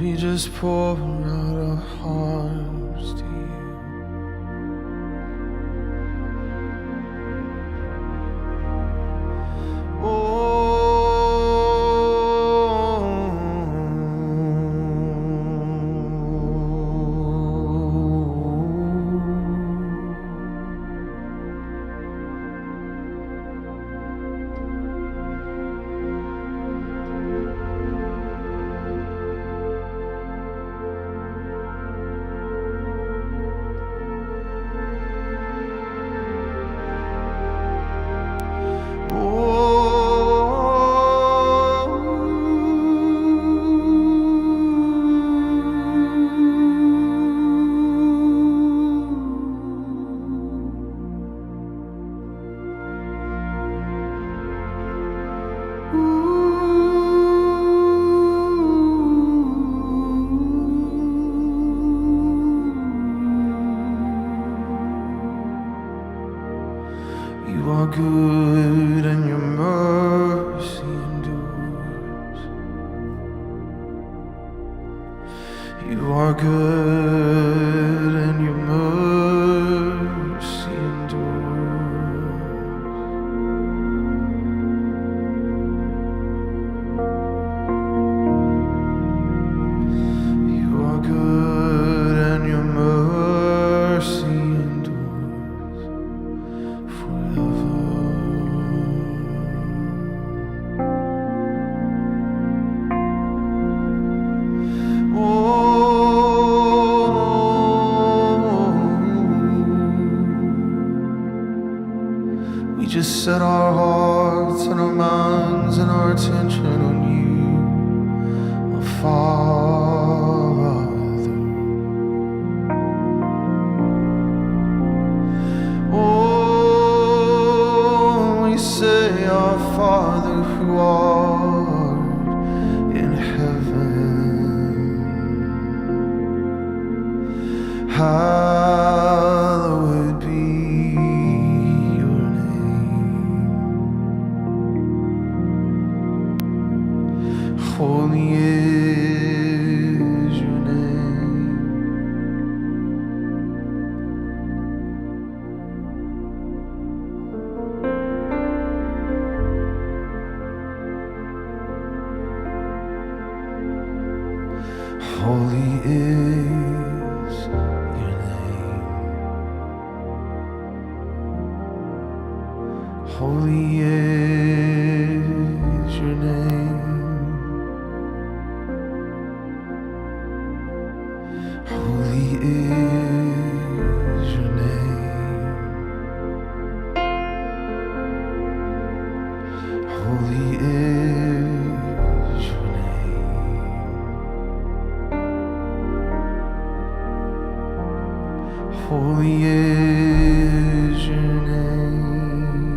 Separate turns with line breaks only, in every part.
We just pour out our hearts to you. You are good and your mercy endures. You are good and your mercy endures. You are good and your mercy endures forever. We just set our hearts and our minds and our attention on you, our Father. Oh, we say, our Father who art in heaven, hallowed be your name. Holy is your name. Holy is your name. Holy is your name. Holy is your name. Holy is your name. Holy is your name.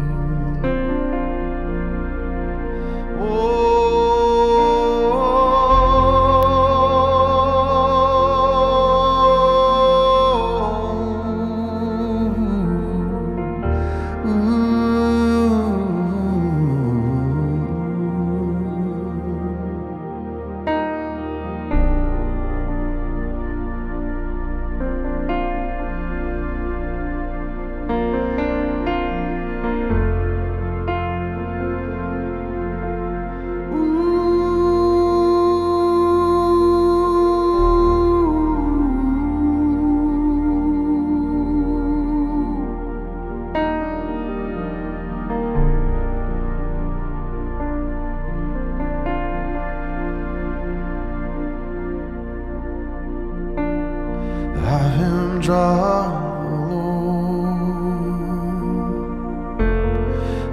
I am dry, Lord.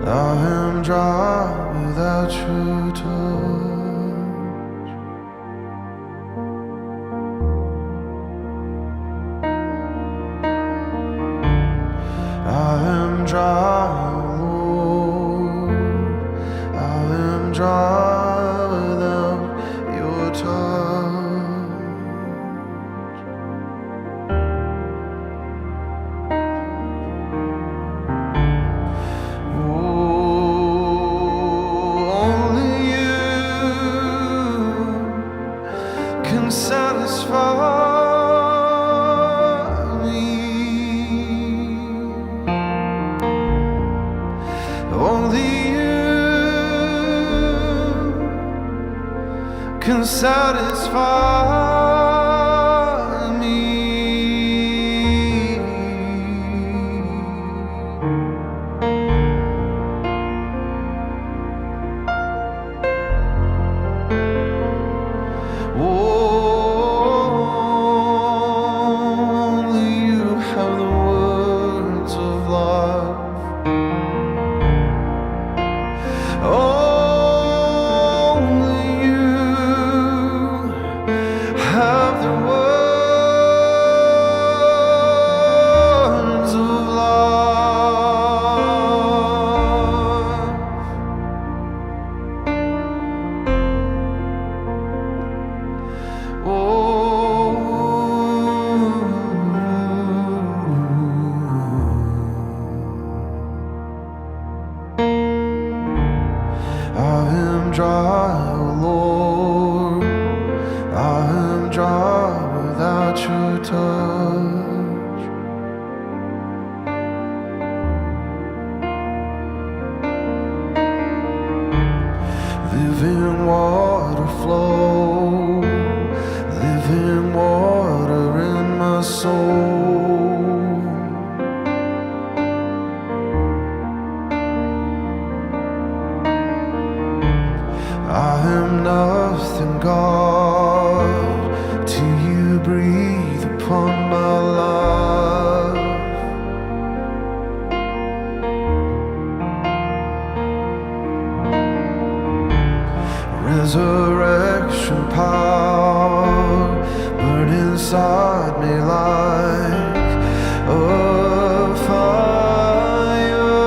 I am dry without your touch. I am dry, Lord. I am dry without your touch. Only you can say can satisfy me. Only you have the words of love. Only you have the words of love. I am dry, oh Lord, I am dry without your touch. Living water flow, living water in my soul. I am nothing, God, till you breathe upon my life. Resurrection power burn inside me like a fire.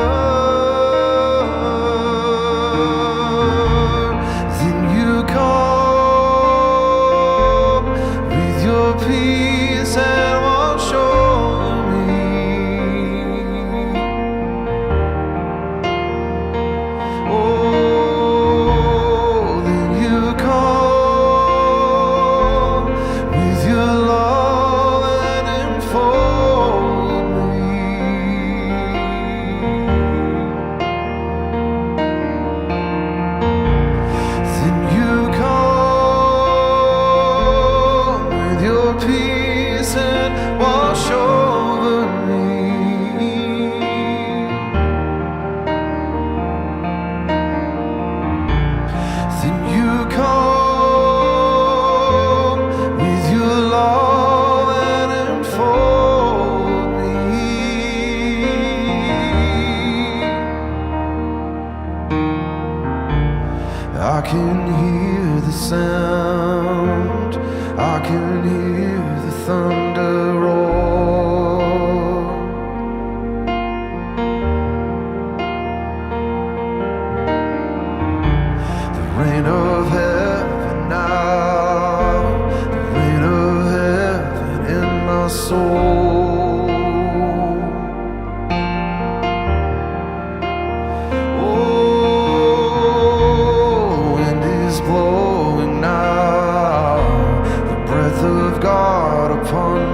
Then you come with your peace and wash over me. Oh, then you come with your love and enfold me. Then you come with your peace and wash over me. Then you come with your love and enfold me. I can hear the sound, I can hear the thunder roar. The rain of heaven now, the rain of heaven in my soul. Oh, wind is blowing now, the breath of God upon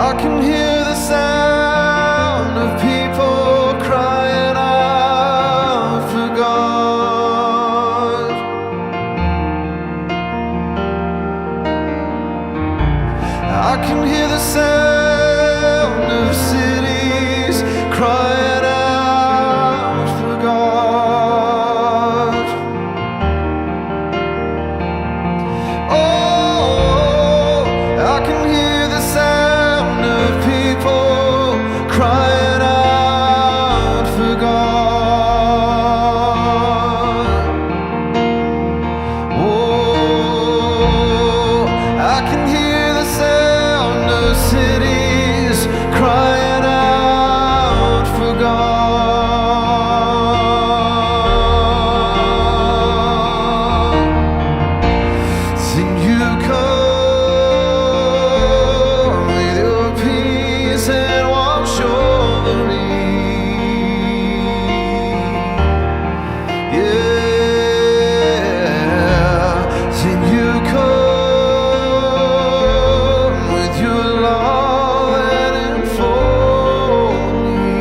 I can hear the sound of people crying out for God. I can hear the sound of cities crying out for God. Oh, I can hear the sound of people crying out for God. Oh, I can hear the sound of cities crying out for God. Then you come with your peace and wash over me. Yeah, then you come with your love and enfold me.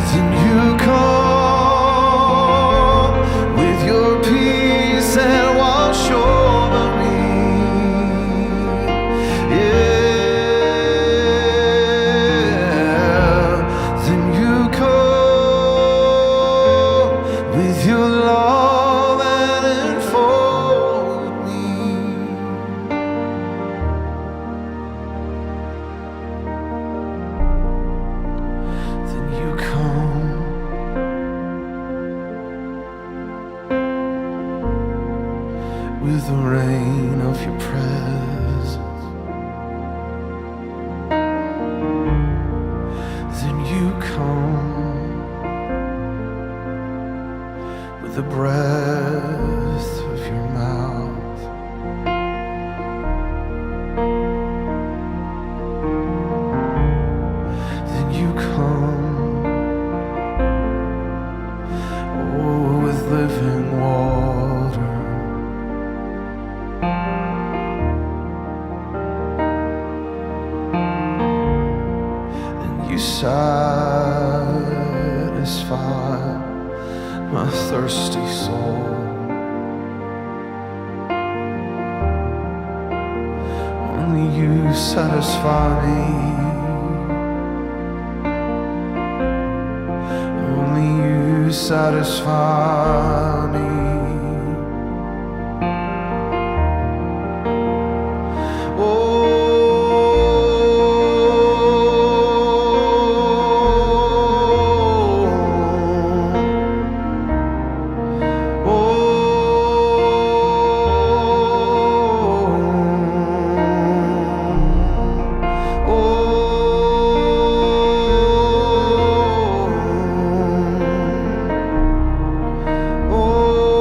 Then you come with your peace and wash over me. Yeah, then you come with your love and enfold me. Then you come with the rain of your presence. Then you come with the breath of your mouth. Then you come, oh, with living water. And you satisfy my thirsty soul. Only you satisfy me. Only you satisfy me. Oh,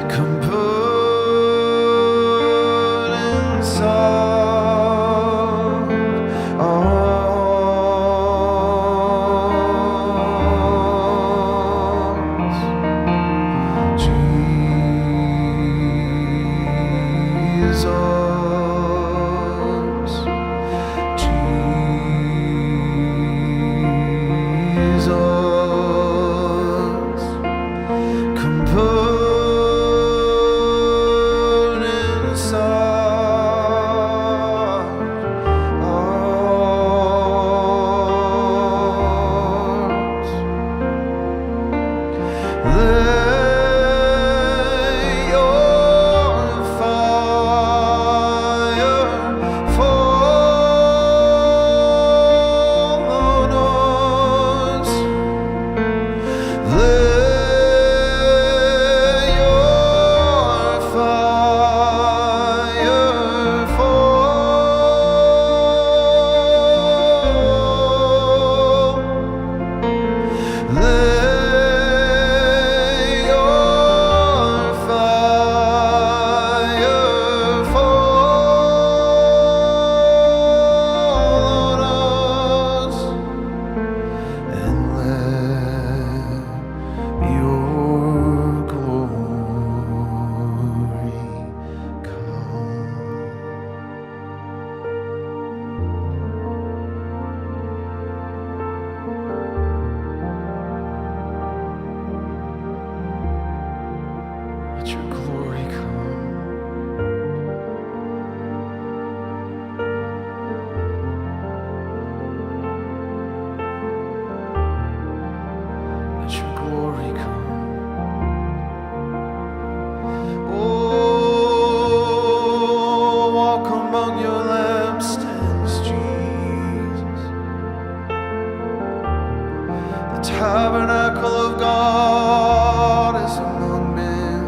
come put inside our hearts. Jesus, Jesus, come put inside our hearts. Let your fire fall on us. Let your fire fall. Let your fire fall on us, and let your glory come. Let your glory come. Let your glory come. Oh, walk among your lampstands, Jesus. The tabernacle of God is among men.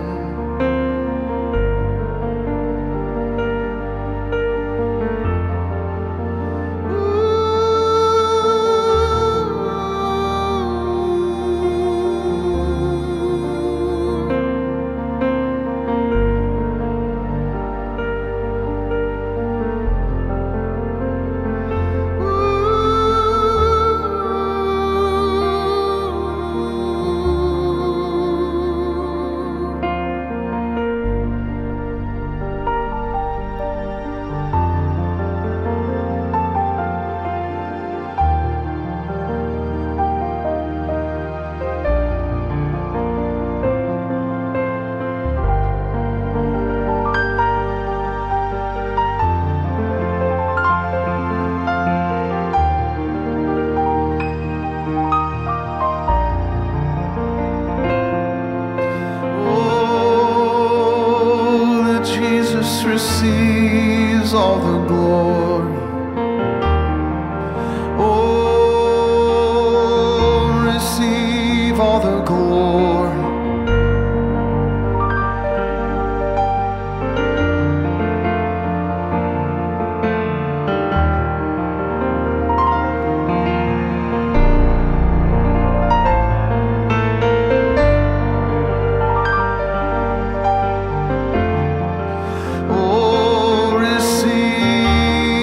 Oh, that Jesus receives all the glory. Oh, receive all the glory. Oh, receive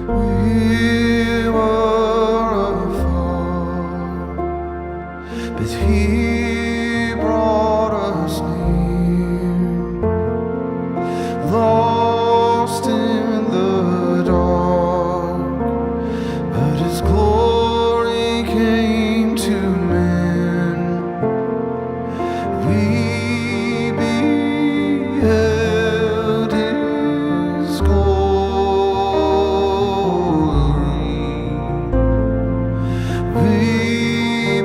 We were afar, but He brought us near, lost in the dark, but His glory came to men. We beheld His glory. We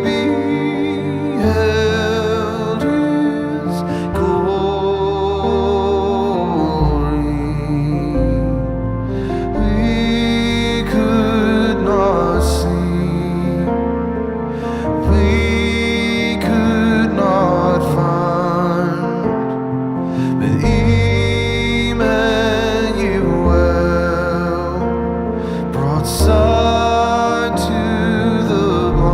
beheld His glory. We could not see, we could not find, but Emmanuel brought sight to the blind.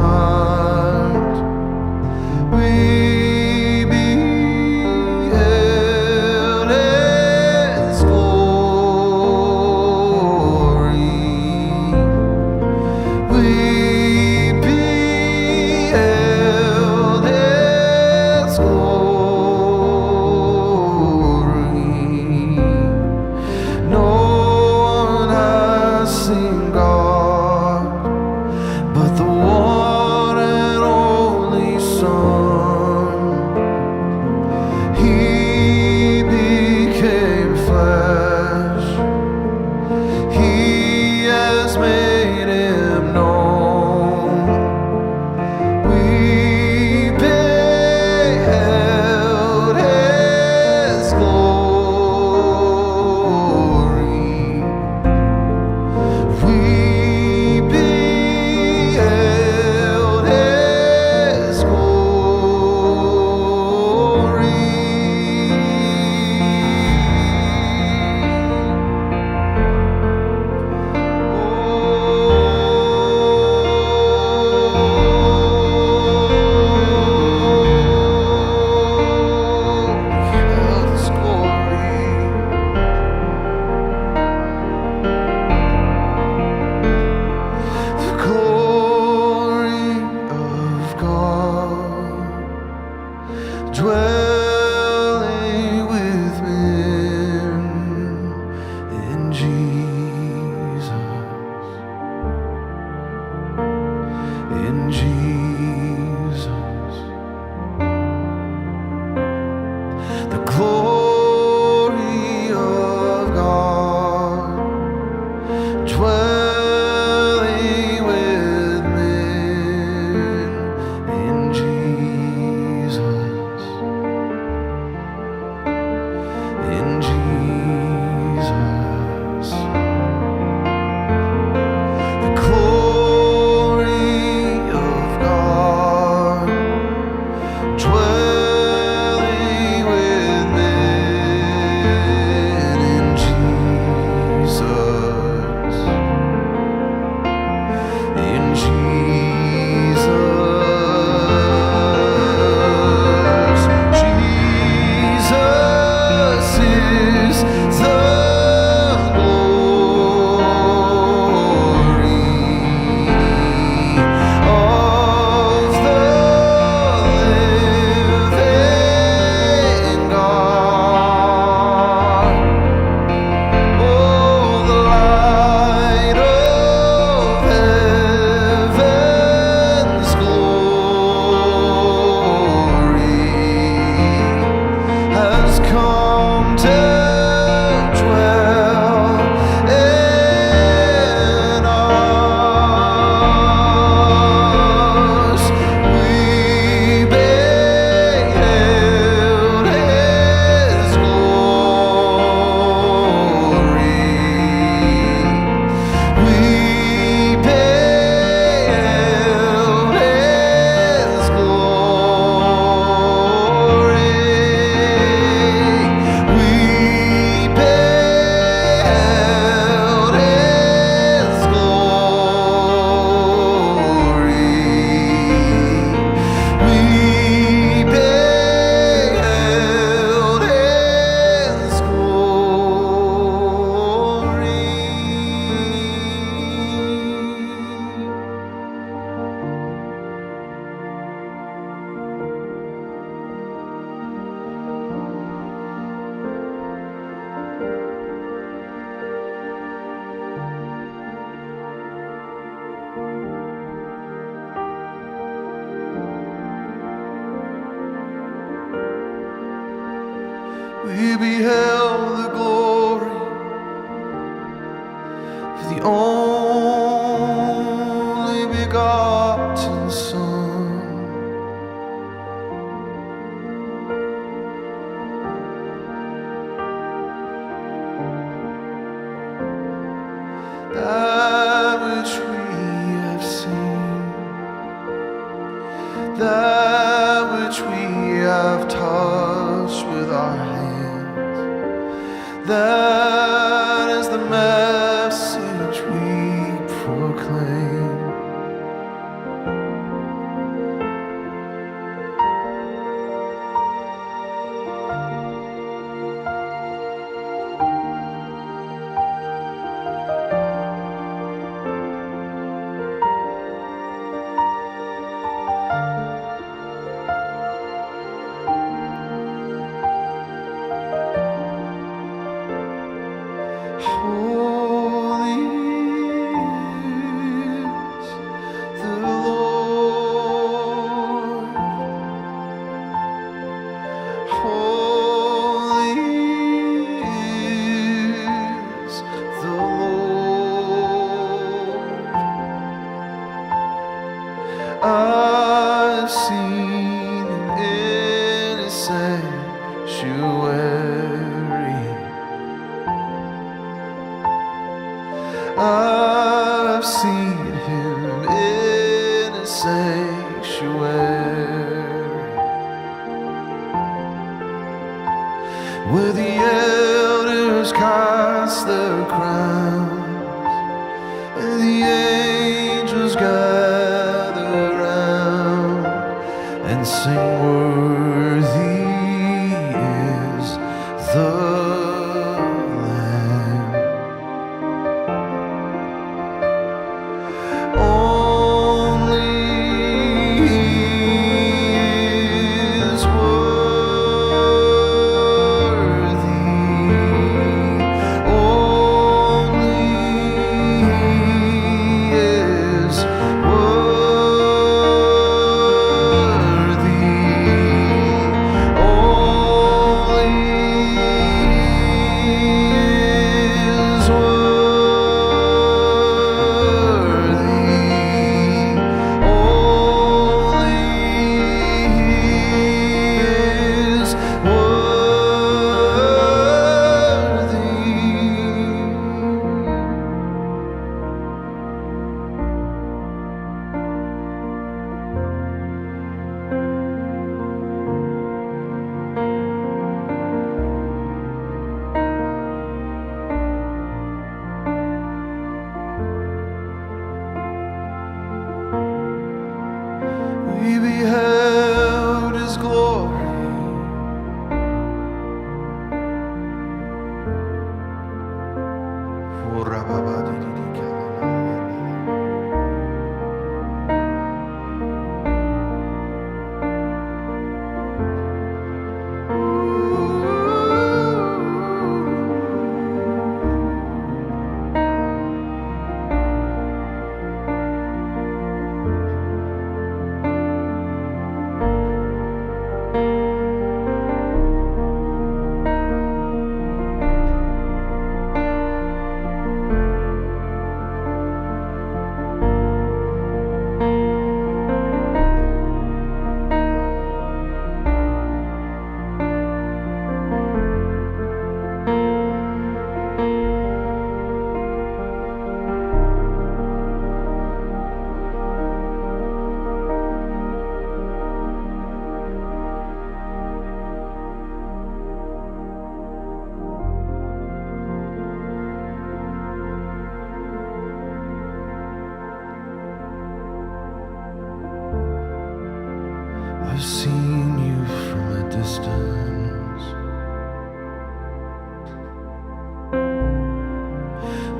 heart in song. That which we have seen, that which we have touched with our hands, that is the message we proclaim. Holy is the Lord. Holy is the Lord. I've seen him in his sanctuary. I've seen him in a sanctuary, where the elders cast their crowns and the angels gather round and sing, worthy is the we beheld his glory, I've seen you from a distance.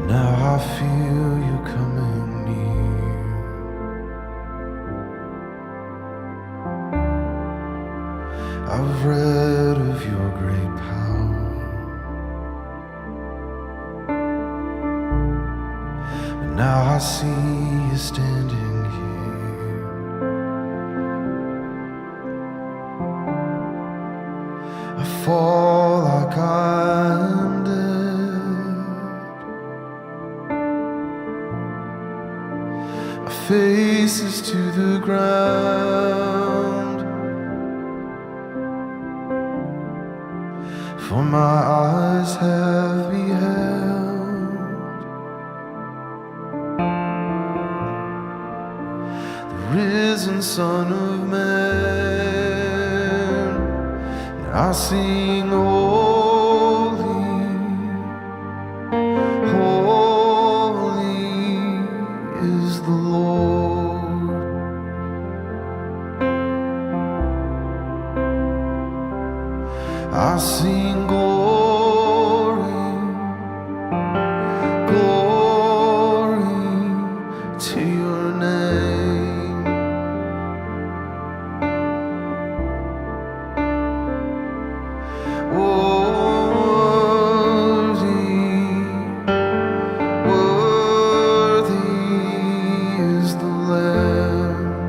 Now I feel you coming near. I've read of your great power, and now I see you standing here. I fall like I'm dead. My face is to the ground, for my eyes have beheld the risen Son of Man, and I sing holy, holy is the Lord. I sing glory, glory to your name. Worthy is the Lamb.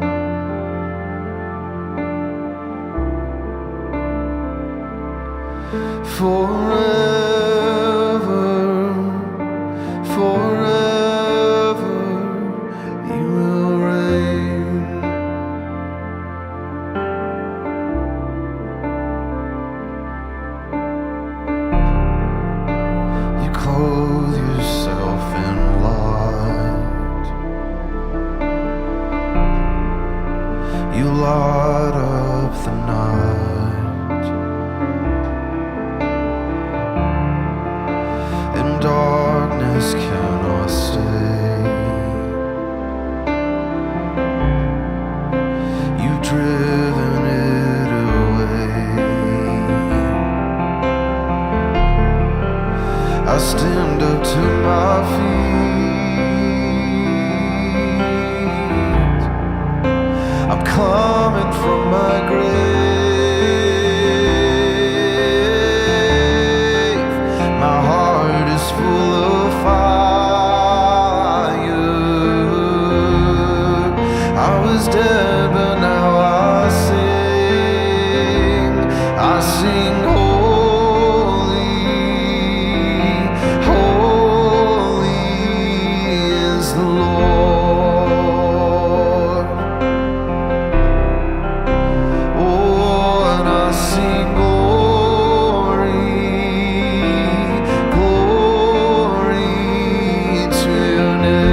Forever, forever, you will reign. You clothe yourself in light. You light up the night, and darkness cannot stay. You've driven it away. I stand up to my feet. I'm coming from my grave. My heart is full of fire. I was dead, but now I sing. I sing holy, holy is the Lord. Oh, and I sing glory, glory to your name.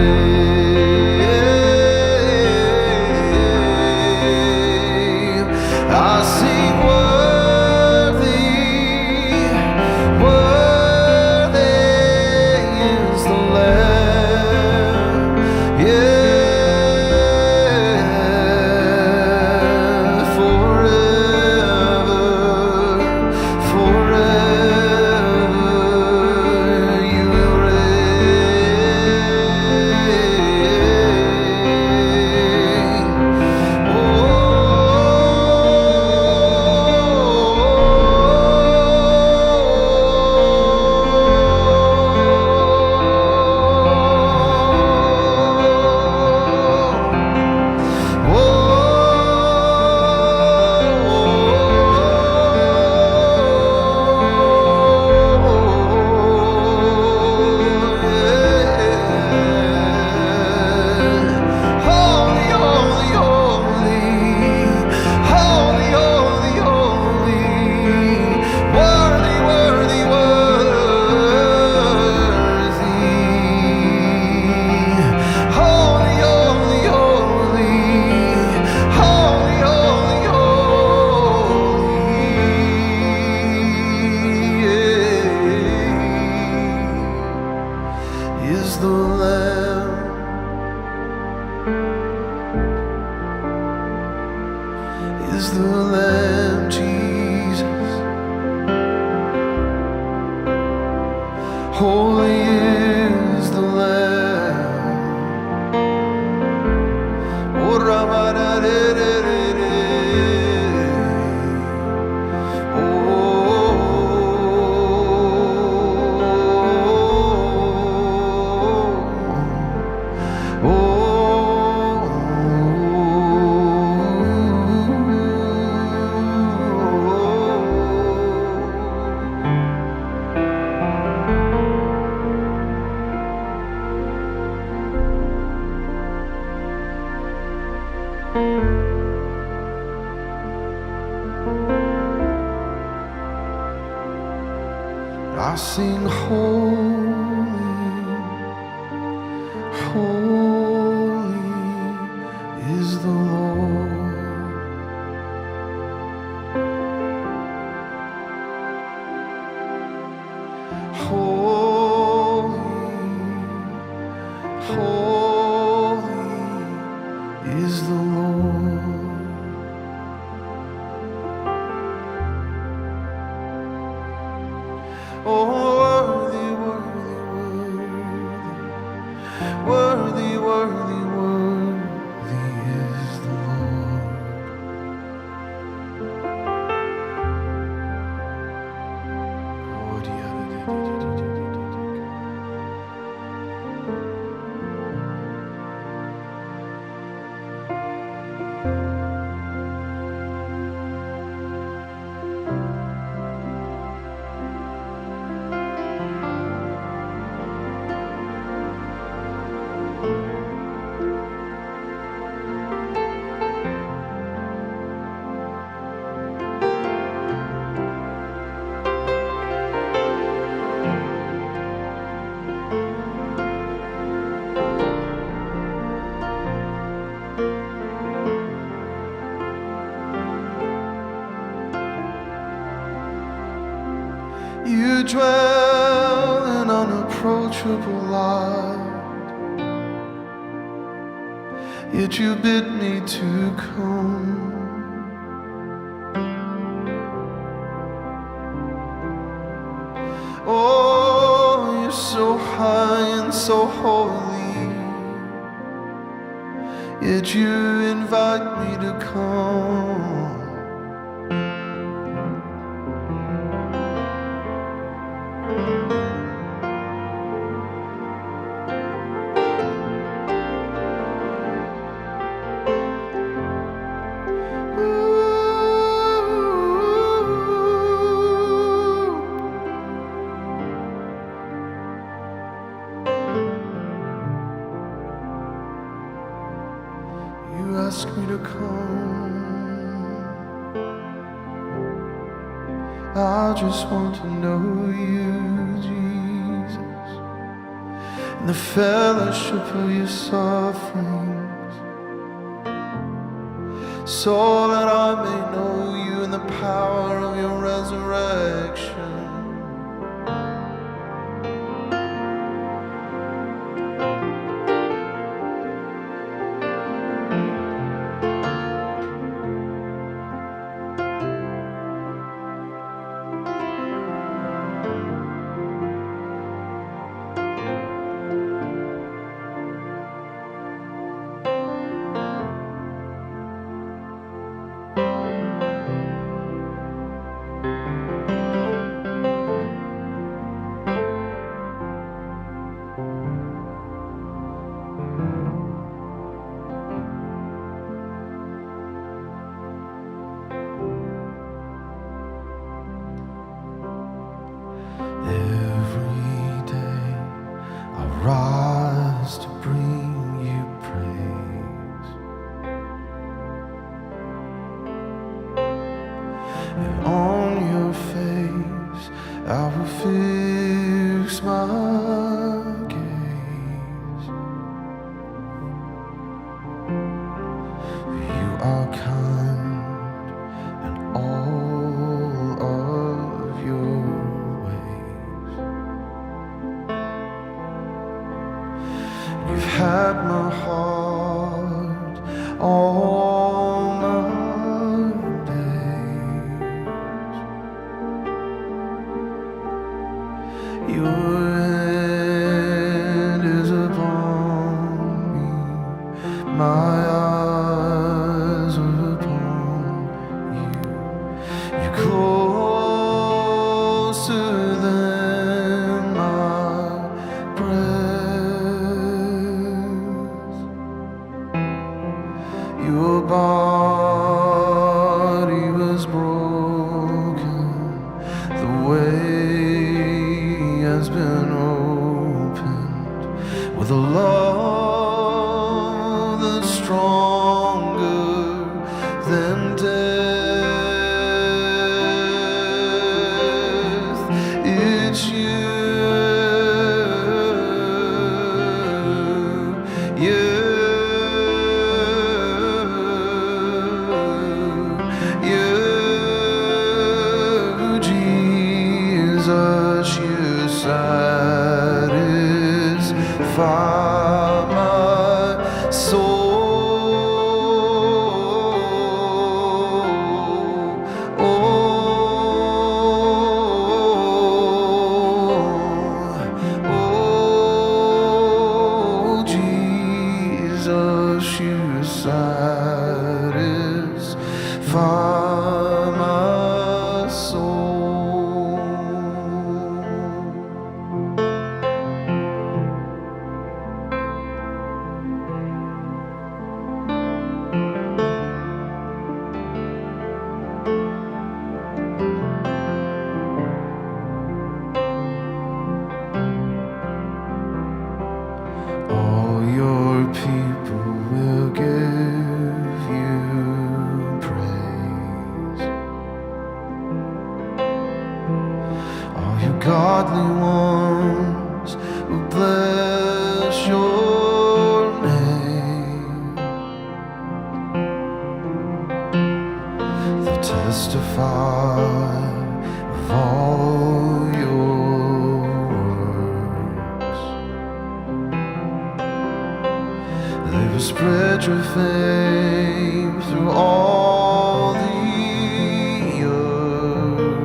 I sing worthy, worthy is the Lamb. Yeah, forever, forever you will reign. Is the Lamb. Is the Lamb Jesus. Holy is the Lamb. Oh, Ramadadadadadada. Oh, I sing holy, holy is the Lord. Holy, holy is the Lord. Oh, worthy, worthy, worthy, worthy, worthy is the Lord. You dwell in unapproachable light, yet you bid me to come. Oh, you're so high and so holy, yet you invite me to come. You ask me to come. I just want to know you, Jesus, and the fellowship of your sufferings, so that I may know you in the power of your resurrection. Rise to bring you praise, and on your face I will fix my gaze. You are kind in all of your ways. You've had my heart all my days. Your hand is upon me, my eyes are upon you. You're closer than my breath. Your body was broken, the way has been opened with a love that's stronger than death. It's you. testify of all your works. They will spread your fame through all the earth.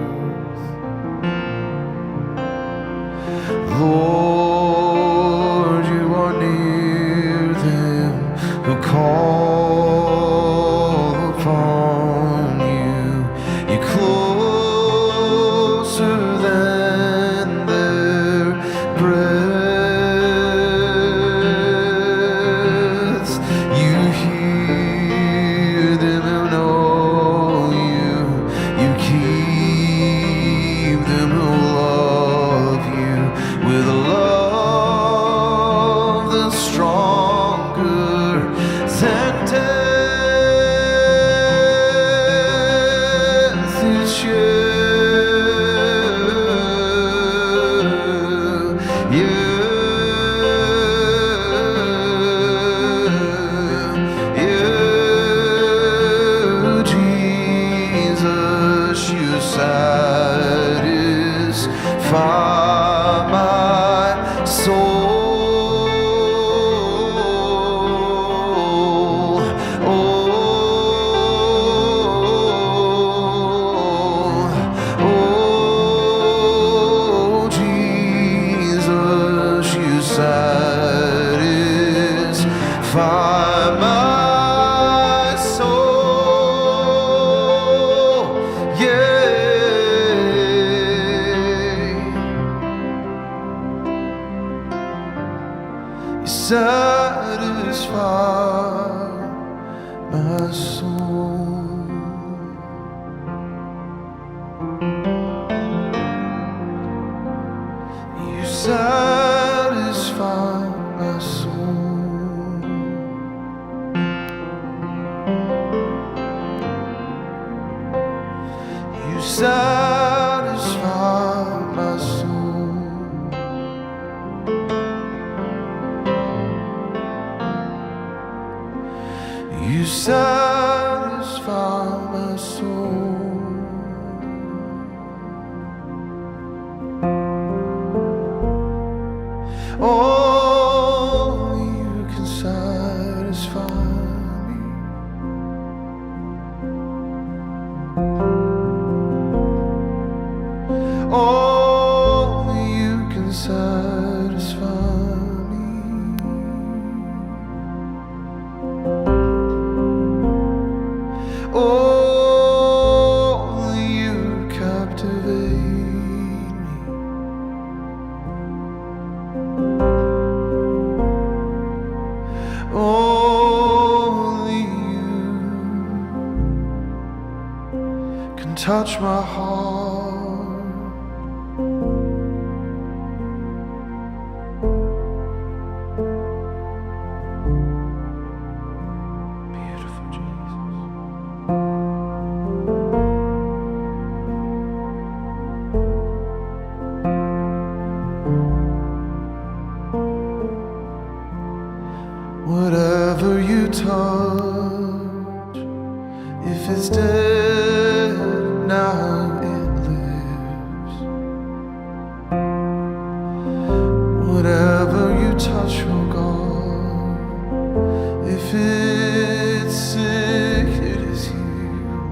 Lord, you are near them who call upon you. You're closer than their breaths. You hear them and know you. You keep them who love you with a love that's stronger than death. It's you, Jesus, you satisfy my soul. Oh, Jesus, you satisfy my soul. Yeah. You satisfy my soul. You satisfy my soul. You satisfy my soul. You satisfy my soul. Only you can satisfy me. Only you can satisfy me. Only you captivate me. Only you can touch my heart. Beautiful Jesus. Whatever you touch, if it's dead, now it lives. Whatever you touch, oh God, if it's sick, it is healed.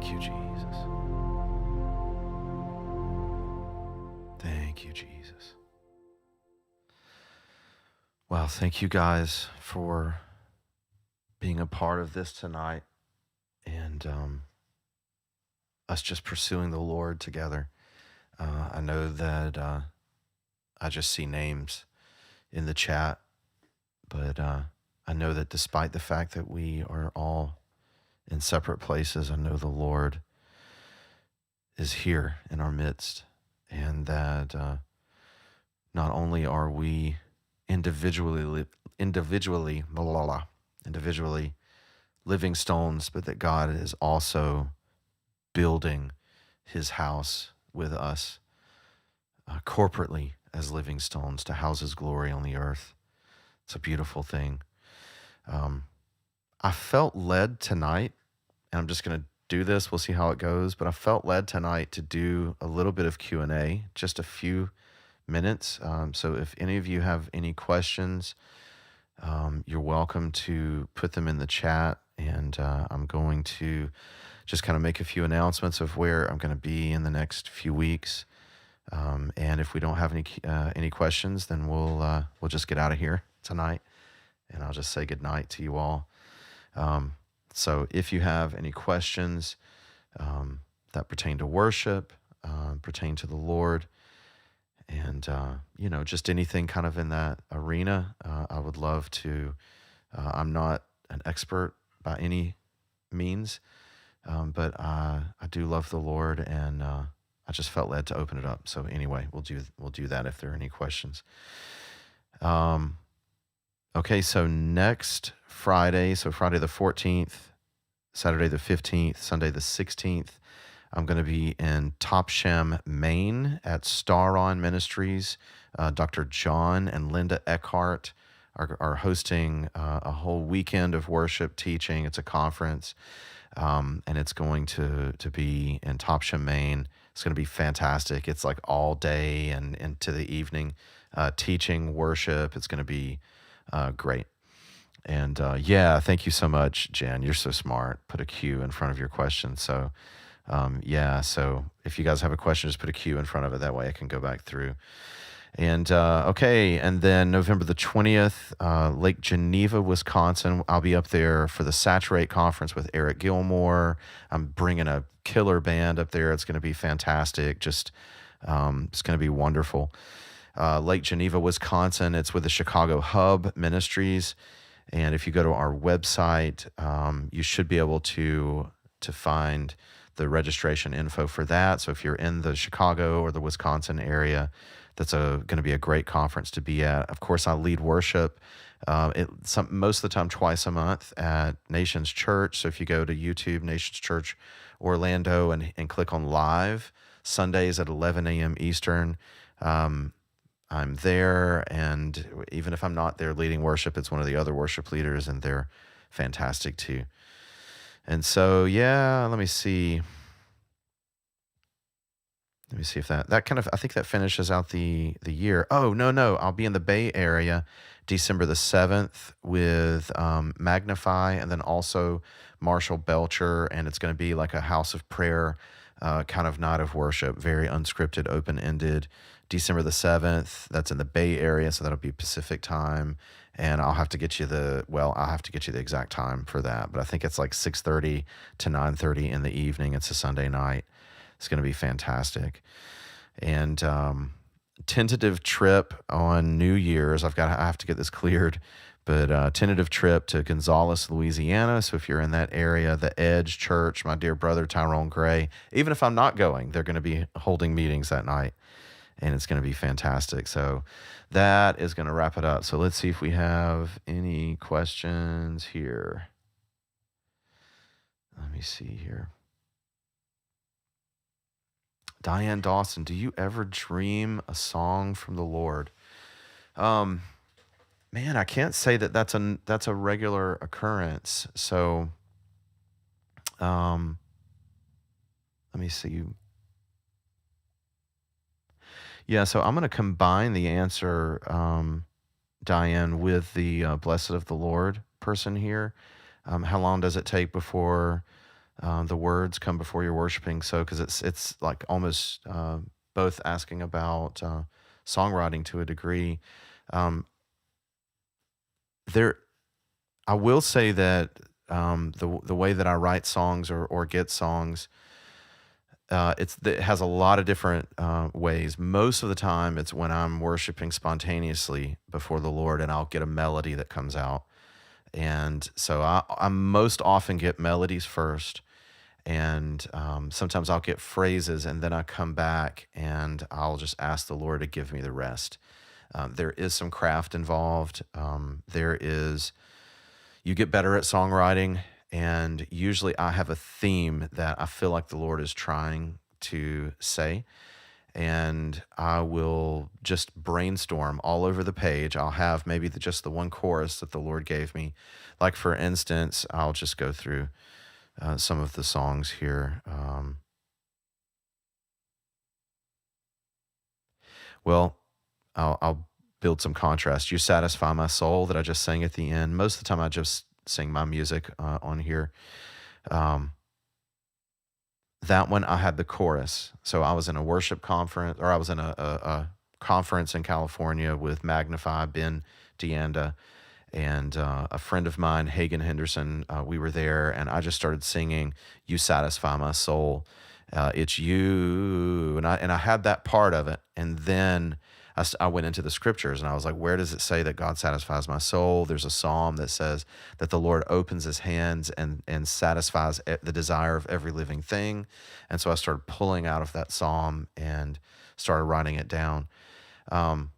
Thank you, Jesus. Thank you, Jesus. Well, thank you guys for being a part of this tonight and us just pursuing the Lord together. I know that I just see names in the chat, but I know that despite the fact that we are all in separate places, I know the Lord is here in our midst, and that not only are we individually living stones, but that God is also building his house with us corporately as living stones to house his glory on the earth. It's a beautiful thing. I felt led tonight, and I'm just going to do this. We'll see how it goes. But I felt led tonight to do a little bit of Q&A, just a few minutes. So if any of you have any questions, you're welcome to put them in the chat. And I'm going to just kind of make a few announcements of where I'm going to be in the next few weeks. And if we don't have any questions, then we'll just get out of here tonight, and I'll just say good night to you all. So if you have any questions that pertain to worship, pertain to the Lord, and just anything kind of in that arena, I would love to. I'm not an expert by any means, but I do love the Lord, and I just felt led to open it up. So anyway, we'll do that if there are any questions. Okay, so next Friday, so Friday the 14th, Saturday the 15th, Sunday the 16th, I'm going to be in Topsham, Maine at Star On Ministries. Dr. John and Linda Eckhart are hosting a whole weekend of worship teaching. It's a conference, and it's going to be in Topsham, Maine. It's going to be fantastic. It's like all day and into the evening, teaching, worship. It's going to be great. And thank you so much, Jen. You're so smart. Put a Q in front of your question. So so if you guys have a question, just put a Q in front of it. That way I can go back through. And and then November the 20th, Lake Geneva, Wisconsin. I'll be up there for the Saturate Conference with Eric Gilmore. I'm bringing a killer band up there. It's going to be fantastic. Just it's going to be wonderful. Lake Geneva, Wisconsin. It's with the Chicago Hub Ministries. And if you go to our website, you should be able to find the registration info for that. So if you're in the Chicago or the Wisconsin area, that's going to be a great conference to be at. Of course, I lead worship most of the time twice a month at Nations Church. So if you go to YouTube, Nations Church Orlando, and click on live, Sundays at 11 a.m. Eastern, I'm there. And even if I'm not there leading worship, it's one of the other worship leaders, and they're fantastic too. And so, let me see. Let me see if that kind of, I think that finishes out the year. Oh, no. I'll be in the Bay Area December the 7th with Magnify, and then also Marshall Belcher. And it's going to be like a house of prayer kind of night of worship, very unscripted, open-ended. December the 7th, that's in the Bay Area, so that'll be Pacific time. And I'll have to get you the exact time for that. But I think it's like 6:30 to 9:30 in the evening. It's a Sunday night. It's going to be fantastic. And tentative trip on New Year's. I have to get this cleared, but tentative trip to Gonzales, Louisiana. So if you're in that area, the Edge Church, my dear brother Tyrone Gray, even if I'm not going, they're going to be holding meetings that night, and it's going to be fantastic. So that is going to wrap it up. So let's see if we have any questions here. Let me see here. Diane Dawson, do you ever dream a song from the Lord? Man, I can't say that that's a regular occurrence. So, let me see. Yeah, so I'm going to combine the answer, Diane, with the Blessed of the Lord person here. How long does it take before the words come before you're worshiping. So because it's like almost both asking about songwriting to a degree. Um, there, I will say that the way that I write songs or get songs, it has a lot of different ways. Most of the time, it's when I'm worshiping spontaneously before the Lord, and I'll get a melody that comes out. And so I most often get melodies first, and sometimes I'll get phrases, and then I come back and I'll just ask the Lord to give me the rest. There is some craft involved. There is You get better at songwriting, and usually I have a theme that I feel like the Lord is trying to say, and I will just brainstorm all over the page. I'll have maybe just the one chorus that the Lord gave me. Like, for instance, I'll just go through some of the songs here. Well, I'll build some contrast. You satisfy my soul that I just sang at the end. Most of the time, I just sing my music on here. Um, that one, I had the chorus. So I was in a worship conference, or I was in a conference in California with Magnify, Ben Deanda, and a friend of mine, Hagen Henderson. We were there, and I just started singing "You Satisfy My Soul." It's you, and I had that part of it, and then I went into the scriptures, and I was like, where does it say that God satisfies my soul? There's a psalm that says that the Lord opens His hands and satisfies the desire of every living thing, and so I started pulling out of that psalm and started writing it down. Um,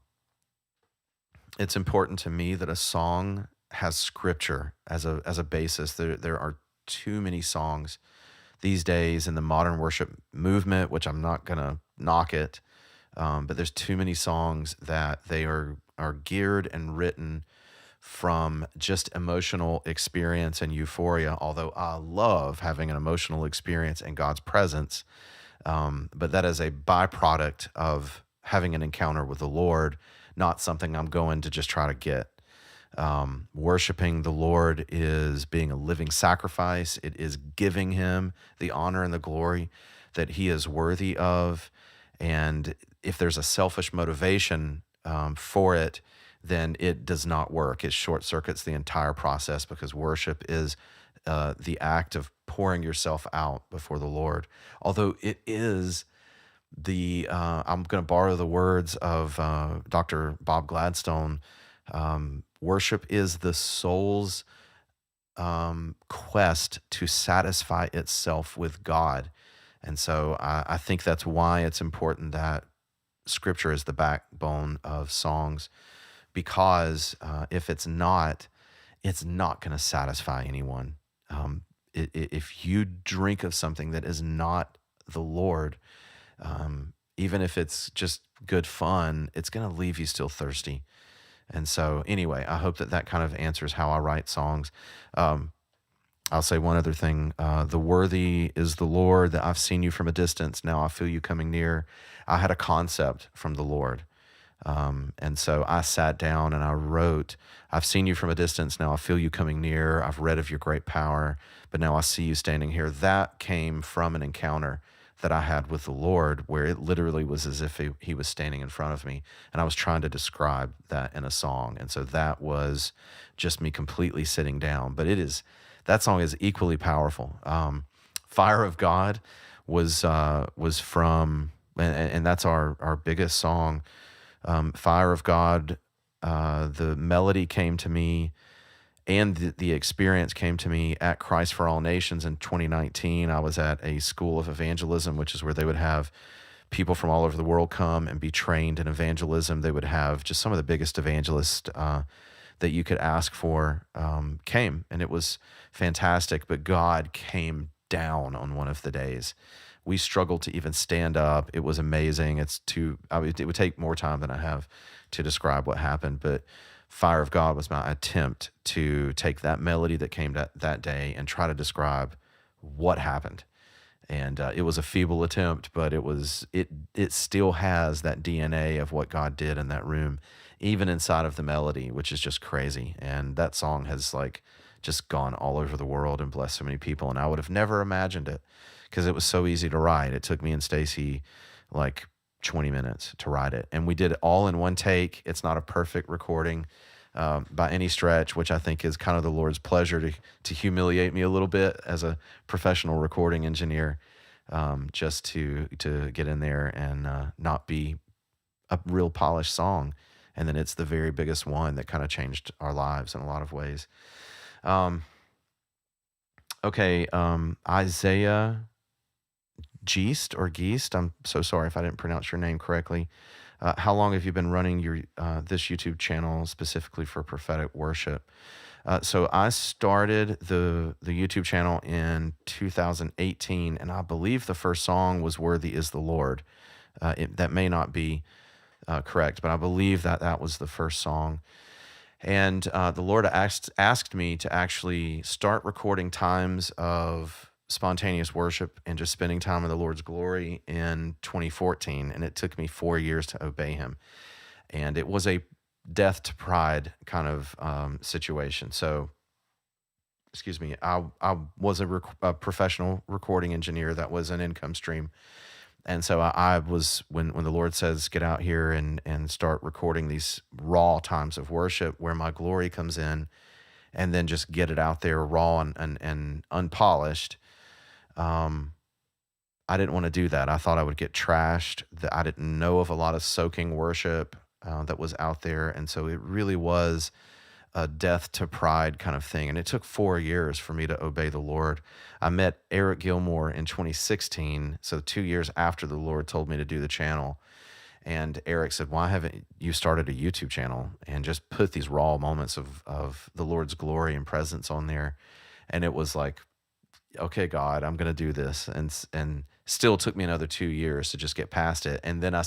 it's important to me that a song has scripture as a basis. There are too many songs these days in the modern worship movement, which I'm not gonna knock it, but there's too many songs that they are geared and written from just emotional experience and euphoria. Although I love having an emotional experience in God's presence, but that is a byproduct of having an encounter with the Lord, not something I'm going to just try to get. Worshiping the Lord is being a living sacrifice. It is giving Him the honor and the glory that He is worthy of. And if there's a selfish motivation for it, then it does not work. It short circuits the entire process, because worship is the act of pouring yourself out before the Lord. Although it is I'm going to borrow the words of Dr. Bob Gladstone. Worship is the soul's quest to satisfy itself with God. And so I think that's why it's important that scripture is the backbone of songs, because if it's not going to satisfy anyone. If you drink of something that is not the Lord, even if it's just good fun, it's going to leave you still thirsty. And so, anyway, I hope that kind of answers how I write songs. I'll say one other thing. The worthy is the Lord, that I've seen you from a distance. Now I feel you coming near. I had a concept from the Lord. And so I sat down and I wrote, I've seen you from a distance. Now I feel you coming near. I've read of your great power, but now I see you standing here. That came from an encounter that I had with the Lord, where it literally was as if he was standing in front of me, and I was trying to describe that in a song. And so that was just me completely sitting down. But that song is equally powerful. Fire of God was from, and that's our biggest song. Fire of God, the melody came to me, and the experience came to me at Christ for All Nations in 2019. I was at a school of evangelism, which is where they would have people from all over the world come and be trained in evangelism. They would have just some of the biggest evangelists that you could ask for came, and it was fantastic. But God came down on one of the days. We struggled to even stand up. It was amazing. It would take more time than I have to describe what happened, but Fire of God was my attempt to take that melody that came that day and try to describe what happened. And it was a feeble attempt, but it still has that DNA of what God did in that room, even inside of the melody, which is just crazy. And that song has just gone all over the world and blessed so many people. And I would have never imagined it because it was so easy to write. It took me and Stacy like 20 minutes to write it. And we did it all in one take. It's not a perfect recording by any stretch, which I think is kind of the Lord's pleasure to humiliate me a little bit as a professional recording engineer, just to get in there and not be a real polished song. And then it's the very biggest one that kind of changed our lives in a lot of ways. Okay, Isaiah Geist. I'm so sorry if I didn't pronounce your name correctly. How long have you been running your this YouTube channel specifically for prophetic worship? So I started the YouTube channel in 2018, and I believe the first song was "Worthy Is the Lord." That may not be correct, but I believe that was the first song. And the Lord asked me to actually start recording times of spontaneous worship and just spending time in the Lord's glory in 2014. And it took me 4 years to obey him. And it was a death to pride kind of situation. So, excuse me, I was a professional recording engineer. That was an income stream. And so I was, when the Lord says, get out here and start recording these raw times of worship where my glory comes in, and then just get it out there raw and unpolished. I didn't want to do that. I thought I would get trashed. I didn't know of a lot of soaking worship that was out there. And so it really was a death to pride kind of thing. And it took 4 years for me to obey the Lord. I met Eric Gilmore in 2016, so 2 years after the Lord told me to do the channel. And Eric said, why haven't you started a YouTube channel and just put these raw moments of the Lord's glory and presence on there? And it was like, okay, God, I'm going to do this. And still took me another 2 years to just get past it. And then I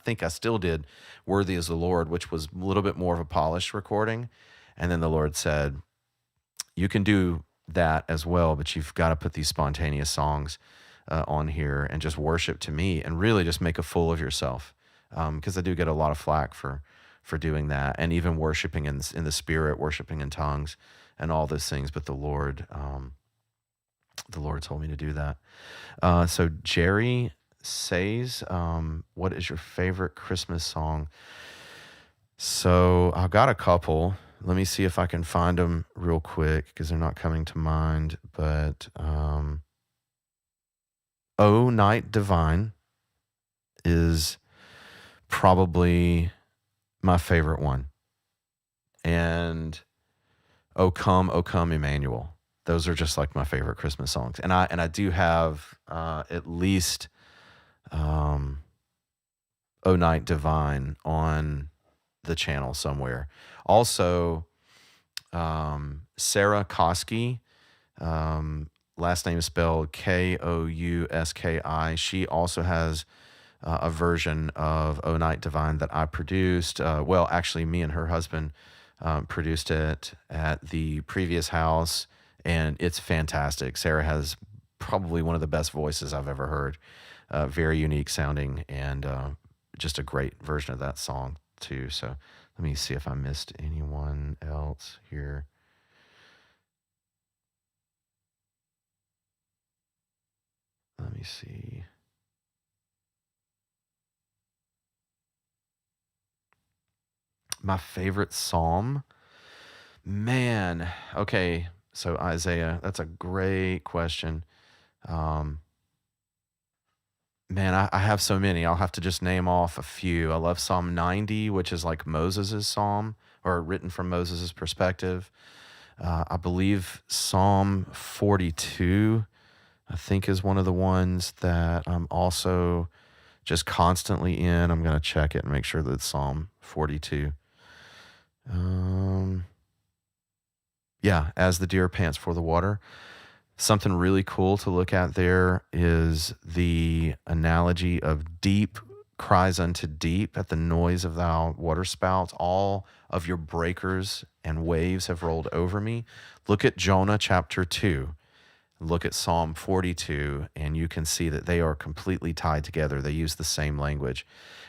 think I still did Worthy Is the Lord, which was a little bit more of a polished recording. And then the Lord said, you can do that as well, but you've got to put these spontaneous songs on here and just worship to me and really just make a fool of yourself. Because I do get a lot of flack for doing that, and even worshiping in the spirit, worshiping in tongues and all those things. But the Lord told me to do that. So Jerry says, what is your favorite Christmas song? So I've got a couple. Let me see if I can find them real quick because they're not coming to mind. But "O Night Divine" is probably my favorite one. And O Come, Emmanuel." Those are just like my favorite Christmas songs. And I do have at least "O Night Divine" on the channel somewhere. Also, Sarah Koski, last name is spelled Kouski. She also has a version of "O Night Divine" that I produced. Well, actually, me and her husband produced it at the previous house, and it's fantastic. Sarah has probably one of the best voices I've ever heard. Very unique sounding, and just a great version of that song too. So let me see if I missed anyone else here. Let me see. My favorite psalm? Man, okay. So Isaiah, that's a great question. Man, I have so many. I'll have to just name off a few. I love Psalm 90, which is like Moses' psalm, or written from Moses' perspective. I believe Psalm 42, I think, is one of the ones that I'm also just constantly in. I'm going to check it and make sure that it's Psalm 42. Yeah, "As the deer pants for the water." Something really cool to look at there is the analogy of deep cries unto deep at the noise of thy waterspouts. All of your breakers and waves have rolled over me. Look at Jonah chapter 2. Look at Psalm 42, and you can see that they are completely tied together. They use the same language.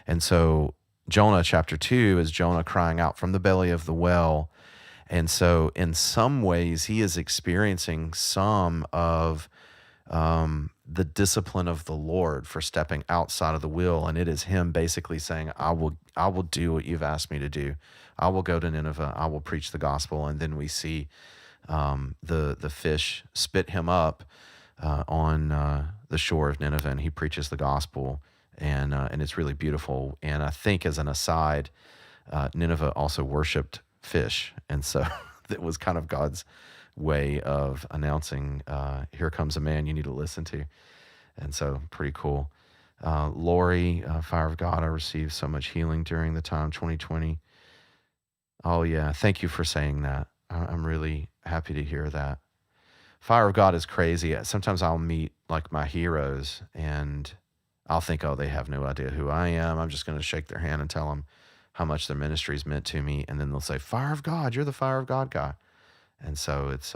And so Jonah chapter 2 is Jonah crying out from the belly of the well, And so, in some ways, he is experiencing some of the discipline of the Lord for stepping outside of the will, and it is him basically saying, I will do what you've asked me to do. I will go to Nineveh. I will preach the gospel." And then we see the fish spit him up on the shore of Nineveh, and he preaches the gospel, and it's really beautiful. And I think, as an aside, Nineveh also worshipped fish, and so it was kind of God's way of announcing, "Here comes a man you need to listen to." And so, pretty cool. Lori, Fire of God, I received so much healing during the time 2020. Oh yeah, thank you for saying that. I'm really happy to hear that. Fire of God is crazy. Sometimes I'll meet like my heroes, and I'll think, oh, they have no idea who I am. I'm just going to shake their hand and tell them how much their ministry's meant to me, and then they'll say, "Fire of God, you're the Fire of God guy." And so it's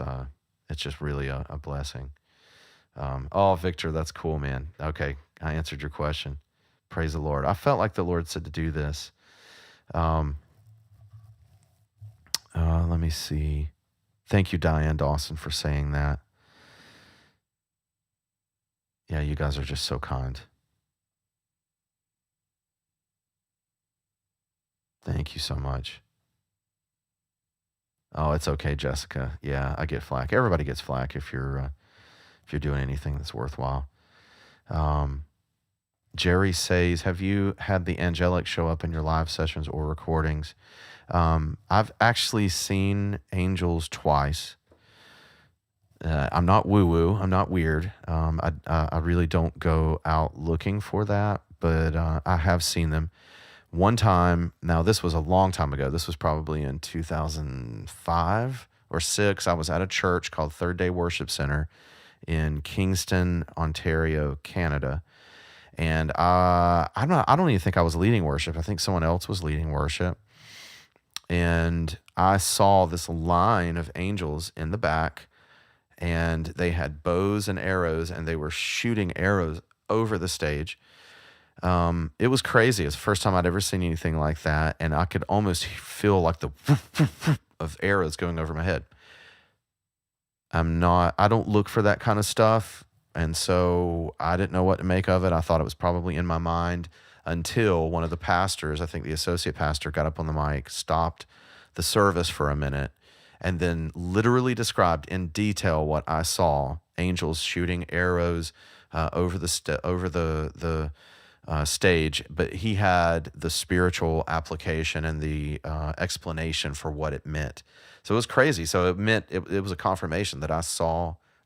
just really a blessing. Oh, Victor, that's cool, man. Okay, I answered your question. Praise the Lord. I felt like the Lord said to do this. Um, Let me see. Thank you, Diane Dawson, for saying that. Yeah, you guys are just so kind. Thank you so much. Oh, it's okay, Jessica. Yeah, I get flack. Everybody gets flack if you're doing anything that's worthwhile. Um, Jerry says, "Have you had the angelic show up in your live sessions or recordings?" I've actually seen angels twice. I'm not woo woo. I'm not weird. I really don't go out looking for that, but I have seen them. One time, now this was a long time ago. This was probably in 2005 or six. I was at a church called Third Day Worship Center in Kingston, Ontario, Canada. And I don't even think I was leading worship. I think someone else was leading worship. And I saw this line of angels in the back, and they had bows and arrows, and they were shooting arrows over the stage. It was crazy. It's the first time I'd ever seen anything like that, and I could almost feel like the of arrows going over my head. I don't look for that kind of stuff. And so I didn't know what to make of it. I thought it was probably in my mind until one of the pastors, I think the associate pastor, got up on the mic, stopped the service for a minute, and then literally described in detail what I saw: angels shooting arrows over the stage. But he had the spiritual application and the explanation for what it meant. So it was crazy. So it meant it was a confirmation that I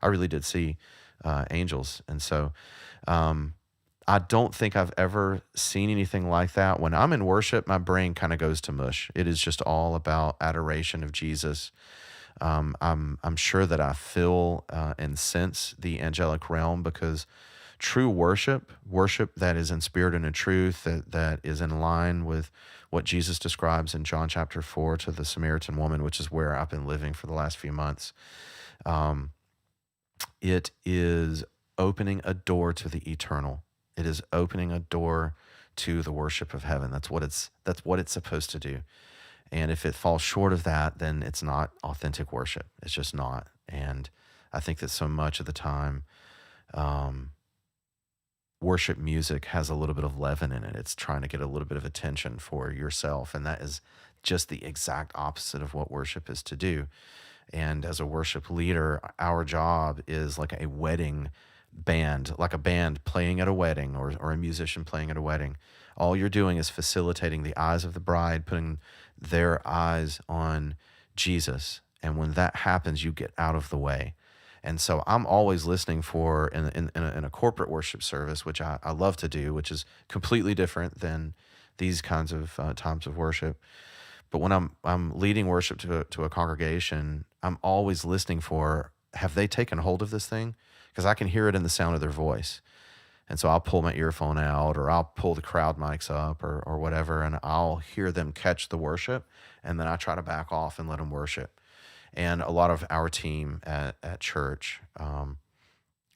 really did see angels. And so I don't think I've ever seen anything like that. When I'm in worship, my brain kind of goes to mush. It is just all about adoration of Jesus. I'm sure that I feel and sense the angelic realm, because true worship that is in spirit and in truth, that is in line with what Jesus describes in John chapter 4 to the Samaritan woman, which is where I've been living for the last few months. It is opening a door to the eternal. It is opening a door to the worship of heaven. That's what it's supposed to do. And if it falls short of that, then it's not authentic worship. It's just not. And I think that so much of the time, worship music has a little bit of leaven in it. It's trying to get a little bit of attention for yourself. And that is just the exact opposite of what worship is to do. And as a worship leader, our job is like a wedding band, like a band playing at a wedding, or a musician playing at a wedding. All you're doing is facilitating the eyes of the bride, putting their eyes on Jesus. And when that happens, you get out of the way. And so I'm always listening for, in a corporate worship service, which I love to do, which is completely different than these kinds of times of worship. But when I'm leading worship to a congregation, I'm always listening for, have they taken hold of this thing? Because I can hear it in the sound of their voice. And so I'll pull my earphone out, or I'll pull the crowd mics up, or whatever, and I'll hear them catch the worship, and then I try to back off and let them worship. And a lot of our team at church,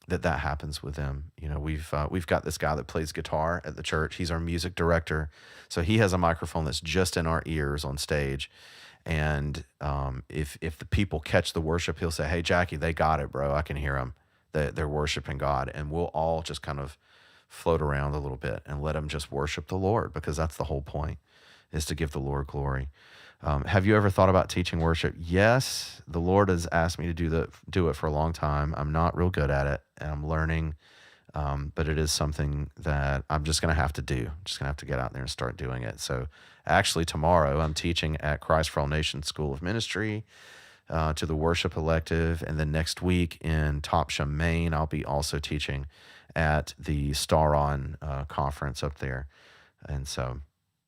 that happens with them. You know, we've got this guy that plays guitar at the church. He's our music director, so he has a microphone that's just in our ears on stage, And if the people catch the worship, he'll say, "Hey, Jackie, they got it, bro. I can hear them. They're worshiping God." And we'll all just kind of float around a little bit and let them just worship the Lord, because that's the whole point, is to give the Lord glory. Have you ever thought about teaching worship? Yes, the Lord has asked me to do it for a long time. I'm not real good at it, and I'm learning. But it is something that I'm just going to have to do. Just going to have to get out there and start doing it. So actually tomorrow I'm teaching at Christ for All Nations School of Ministry to the worship elective. And then next week in Topsham, Maine, I'll be also teaching at the Star On conference up there. And so,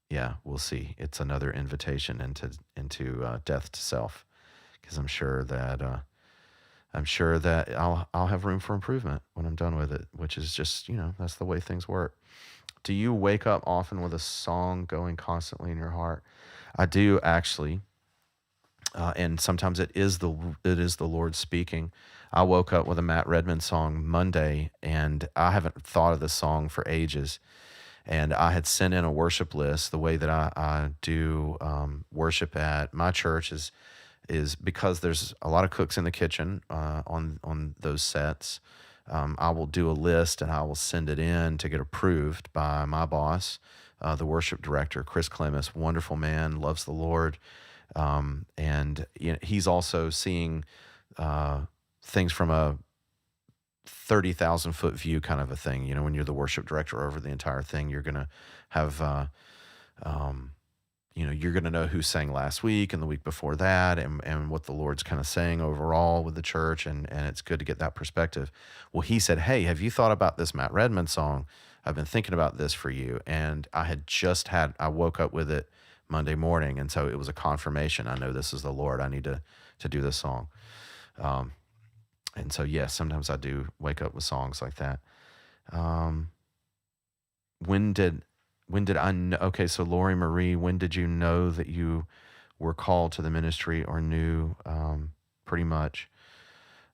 yeah, we'll see. It's another invitation into death to self, because I'm sure that I'll have room for improvement when I'm done with it, which is just, that's the way things work. Do you wake up often with a song going constantly in your heart? I do, actually, and sometimes it is the Lord speaking. I woke up with a Matt Redman song Monday, and I haven't thought of this song for ages. And I had sent in a worship list. The way that I do worship at my church is because there's a lot of cooks in the kitchen on those sets. I will do a list and I will send it in to get approved by my boss, the worship director, Chris Clemis. Wonderful man, loves the Lord, and he's also seeing things from a 30,000-foot view kind of a thing. When you're the worship director over the entire thing, you're gonna have you're going to know who sang last week and the week before that, and what the Lord's kind of saying overall with the church. And it's good to get that perspective. Well, he said, "Hey, have you thought about this Matt Redman song? I've been thinking about this for you." And I woke up with it Monday morning. And so it was a confirmation. I know this is the Lord. I need to do this song. And so, yes, sometimes I do wake up with songs like that. Um, when did I know? Okay, so Lori Marie, when did you know that you were called to the ministry, or knew pretty much?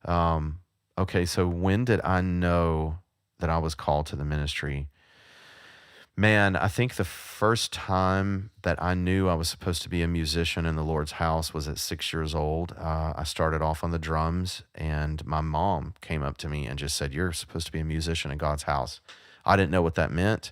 Okay, so when did I know that I was called to the ministry? Man, I think the first time that I knew I was supposed to be a musician in the Lord's house was at 6 years old. I started off on the drums, and my mom came up to me and just said, "You're supposed to be a musician in God's house." I didn't know what that meant,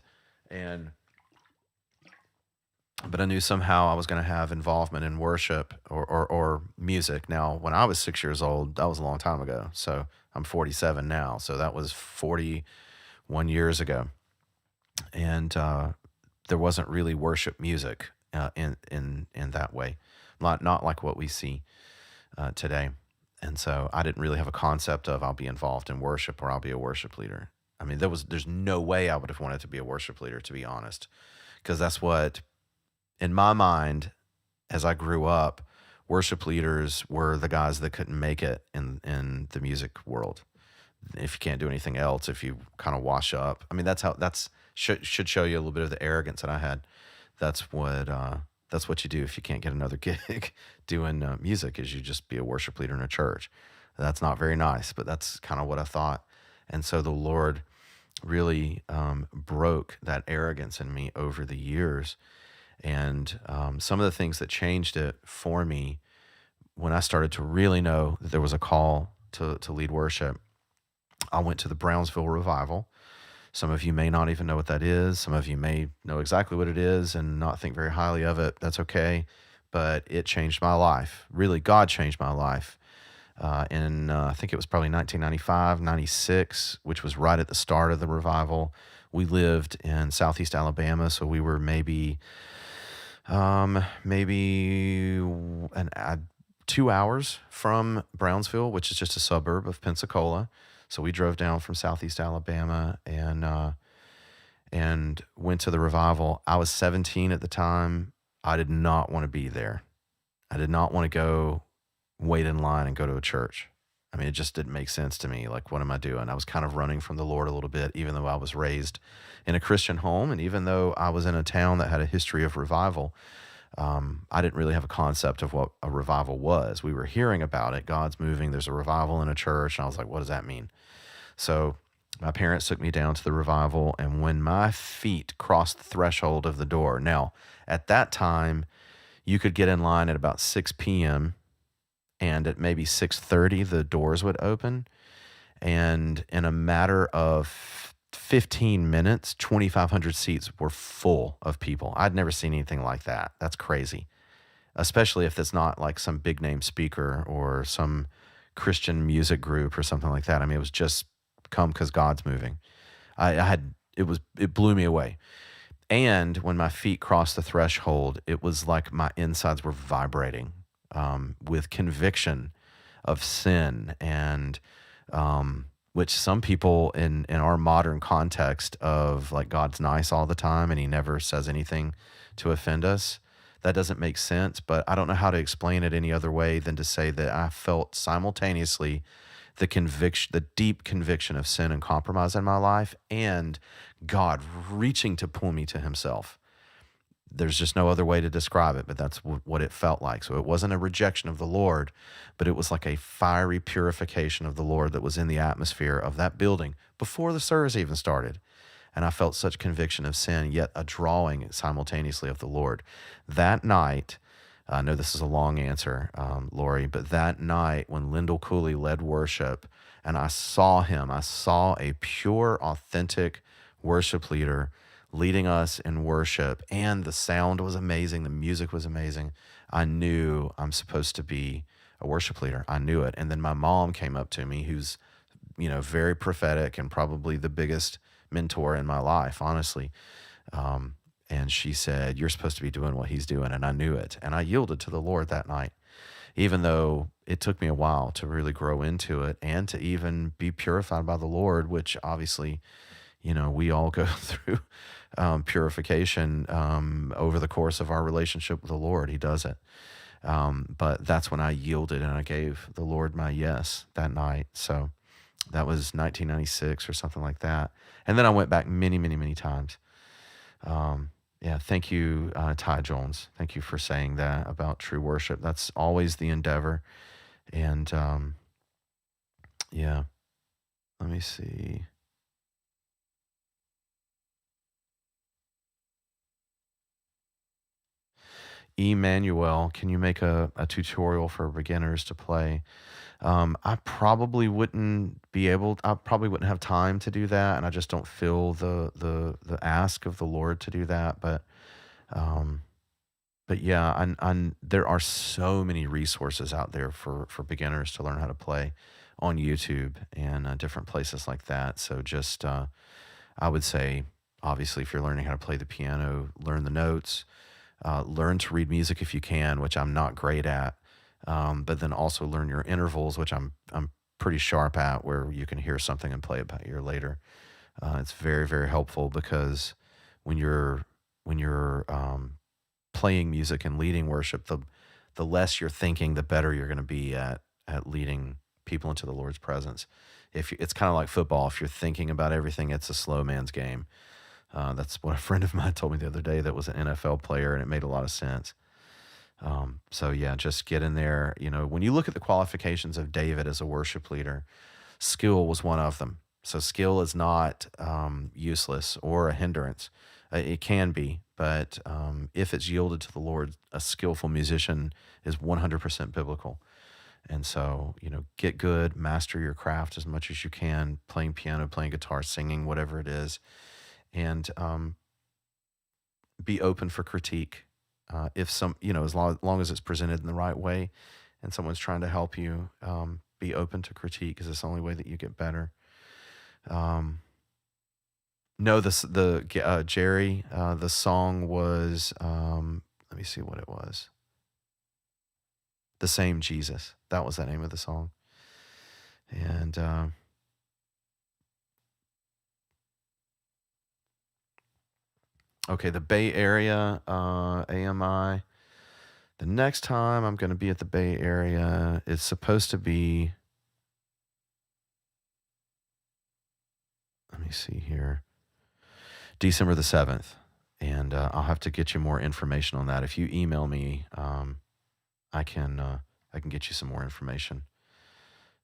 but I knew somehow I was going to have involvement in worship or music. Now, when I was 6 years old, that was a long time ago. So I'm 47 now. So that was 41 years ago. And there wasn't really worship music in that way, not like what we see today. And so I didn't really have a concept of I'll be involved in worship or I'll be a worship leader. I mean, there's no way I would have wanted to be a worship leader, to be honest, because that's what, in my mind, as I grew up, worship leaders were the guys that couldn't make it in the music world. If you can't do anything else, if you kind of wash up, I mean, should show you a little bit of the arrogance that I had. That's what you do if you can't get another gig doing music, is you just be a worship leader in a church. That's not very nice, but that's kind of what I thought. And so the Lord really broke that arrogance in me over the years. And some of the things that changed it for me, when I started to really know that there was a call to lead worship, I went to the Brownsville revival. Some of you may not even know what that is. Some of you may know exactly what it is and not think very highly of it. That's okay. But it changed my life. Really, God changed my life. I think it was probably 1995, 96, which was right at the start of the revival. We lived in Southeast Alabama, so we were maybe 2 hours from Brownsville, which is just a suburb of Pensacola. So we drove down from Southeast Alabama and went to the revival. I was 17 at the time. I did not want to be there. I did not want to go wait in line and go to a church. I mean, it just didn't make sense to me. Like, what am I doing? I was kind of running from the Lord a little bit, even though I was raised in a Christian home, and even though I was in a town that had a history of revival. I didn't really have a concept of what a revival was. We were hearing about it. God's moving. There's a revival in a church. And I was like, what does that mean? So my parents took me down to the revival. And when my feet crossed the threshold of the door, now at that time, You could get in line at about 6 p.m., and at maybe 6:30 the doors would open, and in a matter of 15 minutes, 2,500 seats were full of people. I'd never seen anything like that. That's crazy, especially if it's not like some big name speaker or some Christian music group or something like that. I mean, it was just come because God's moving. I had it blew me away. And when my feet crossed the threshold, it was like my insides were vibrating with conviction of sin, and which some people in our modern context of like God's nice all the time and he never says anything to offend us, that doesn't make sense. But I don't know how to explain it any other way than to say that I felt simultaneously the conviction, the deep conviction of sin and compromise in my life, and God reaching to pull me to himself. There's just no other way to describe it, but that's what it felt like. So it wasn't a rejection of the Lord, but it was like a fiery purification of the Lord that was in the atmosphere of that building before the service even started. And I felt such conviction of sin, yet a drawing simultaneously of the Lord. That night, I know this is a long answer, Lori, but that night when Lyndall Cooley led worship and I saw him, I saw a pure, authentic worship leader leading us in worship, and the sound was amazing, the music was amazing. I knew I'm supposed to be a worship leader. I knew it. And then my mom came up to me, who's, very prophetic and probably the biggest mentor in my life, honestly. And she said, "You're supposed to be doing what he's doing." And I knew it. And I yielded to the Lord that night, even though it took me a while to really grow into it and to even be purified by the Lord, which obviously, we all go through purification over the course of our relationship with the Lord. He does it. But that's when I yielded and I gave the Lord my yes that night. So that was 1996 or something like that. And then I went back many, many, many times. Yeah, thank you, Ty Jones. Thank you for saying that about true worship. That's always the endeavor. And yeah, let me see. Emmanuel, can you make a tutorial for beginners to play? I probably wouldn't be able. I probably wouldn't have time to do that, and I just don't feel the ask of the Lord to do that. Um, but yeah, and there are so many resources out there for beginners to learn how to play on YouTube and different places like that. So just I would say, obviously, if you're learning how to play the piano, learn the notes. Learn to read music if you can, which I'm not great at, but then also learn your intervals, which I'm pretty sharp at, where you can hear something and play it by ear later. It's very, very helpful because when you're playing music and leading worship, the less you're thinking, the better you're going to be at leading people into the Lord's presence. It's kind of like football. If you're thinking about everything, it's a slow man's game. That's what a friend of mine told me the other day that was an NFL player, and it made a lot of sense. So yeah, just get in there. When you look at the qualifications of David as a worship leader, skill was one of them. So skill is not useless or a hindrance. It can be, but if it's yielded to the Lord, a skillful musician is 100% biblical. And so, get good, master your craft as much as you can, playing piano, playing guitar, singing, whatever it is, and be open for critique. If as long as it's presented in the right way and someone's trying to help you, be open to critique because it's the only way that you get better. No, Jerry, the song was, let me see what it was. The Same Jesus. That was the name of the song. And okay, the Bay Area, AMI. The next time I'm going to be at the Bay Area, it's supposed to be, let me see here, December the 7th. And I'll have to get you more information on that. If you email me, I can get you some more information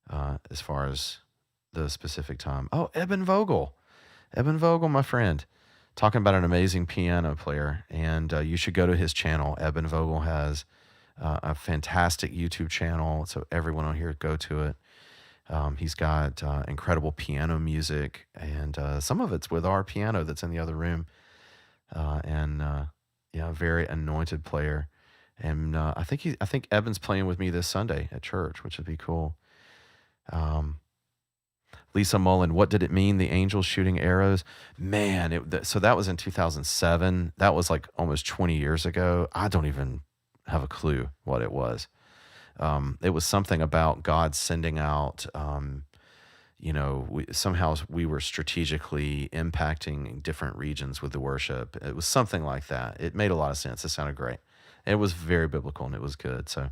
as far as the specific time. Oh, Eben Vogel, my friend. talking about an amazing piano player. And you should go to his channel. Eben Vogel has a fantastic YouTube channel, so everyone on here go to it. He's got incredible piano music, and some of it's with our piano that's in the other room. And yeah, very anointed player. And I think Eben's playing with me this Sunday at church, which would be cool. Um, Lisa Mullen, what did it mean? The angels shooting arrows? Man, so that was in 2007. That was like almost 20 years ago. I don't even have a clue what it was. It was something about God sending out, somehow we were strategically impacting different regions with the worship. It was something like that. It made a lot of sense. It sounded great. It was very biblical and it was good. So,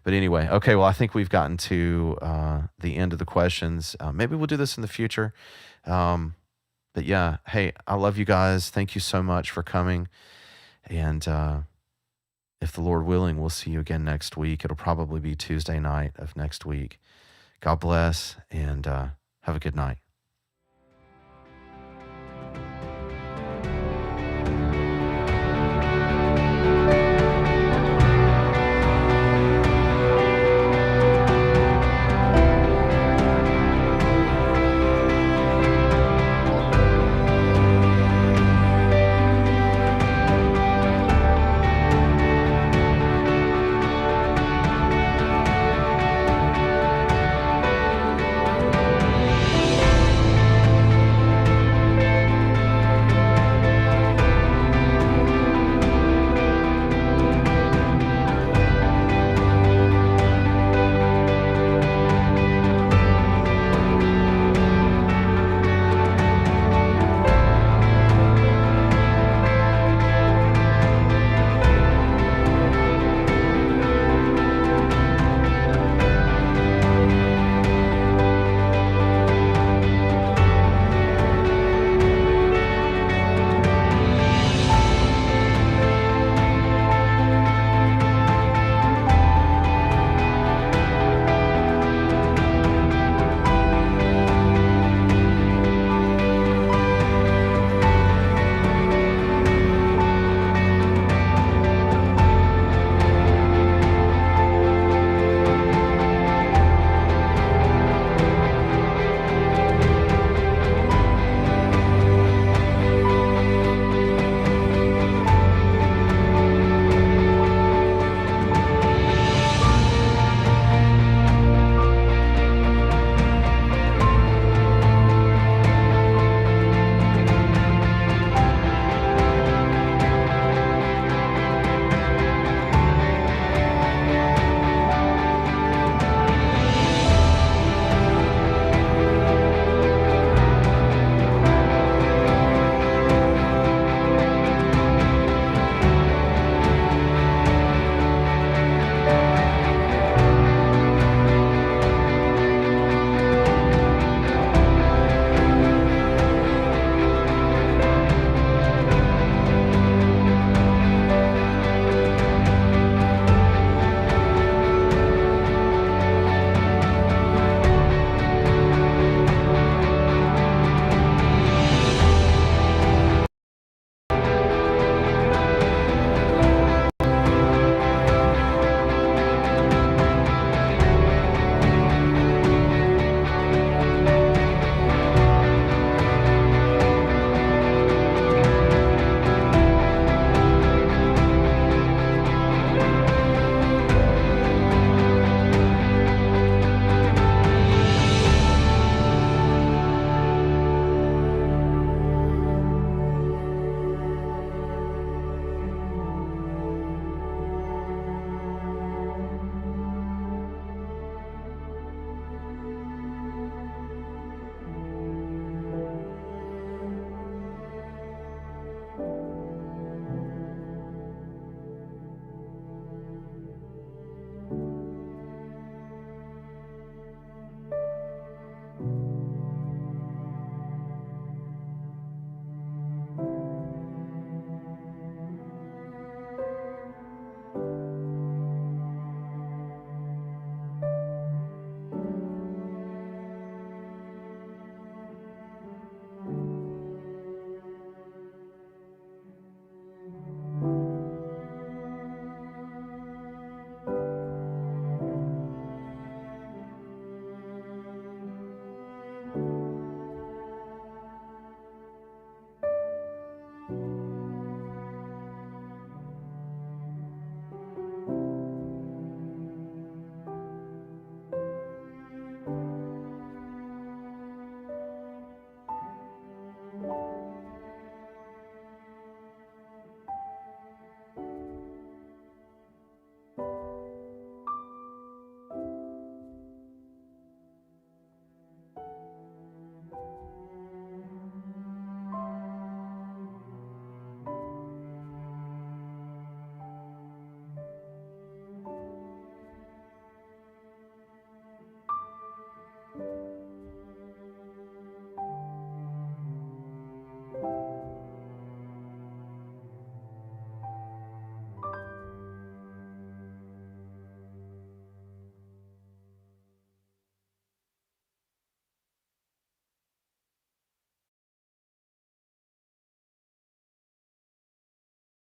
but anyway, okay. Well, I think we've gotten to the end of the questions. Maybe we'll do this in the future. But yeah, hey, I love you guys. Thank you so much for coming. And if the Lord willing, we'll see you again next week. It'll probably be Tuesday night of next week. God bless and have a good night.